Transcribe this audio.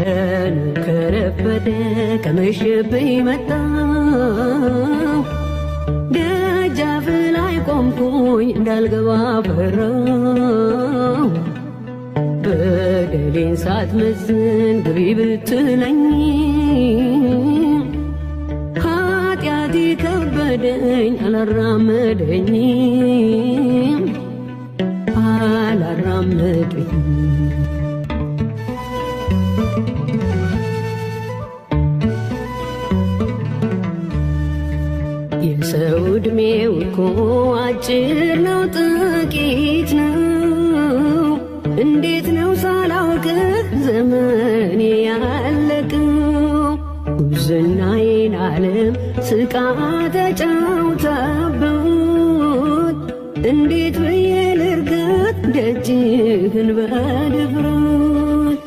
ቀን ከረፈደ ከመሸብኝ መጣሁ ደጃፍ ላይ ቆምኩኝ እንዳልገባ ፈራሁ። በደሌን ሳትመዝን ግቢ ብትለኝ ኃጢአቴ ከበደኝ አላራመደኝም አላራመደኝም። የሰው ዕድሜው እኮ አጭር ነው ጥቂት ነው። እንዴት ነው ሳላውቅህ ዘመኔ ያለቀው? ጉብዝናዬን ዓለም ስቃ ተጫውታበት እንዴት ብዬ ልርገጥ ደጅህን በድፍረት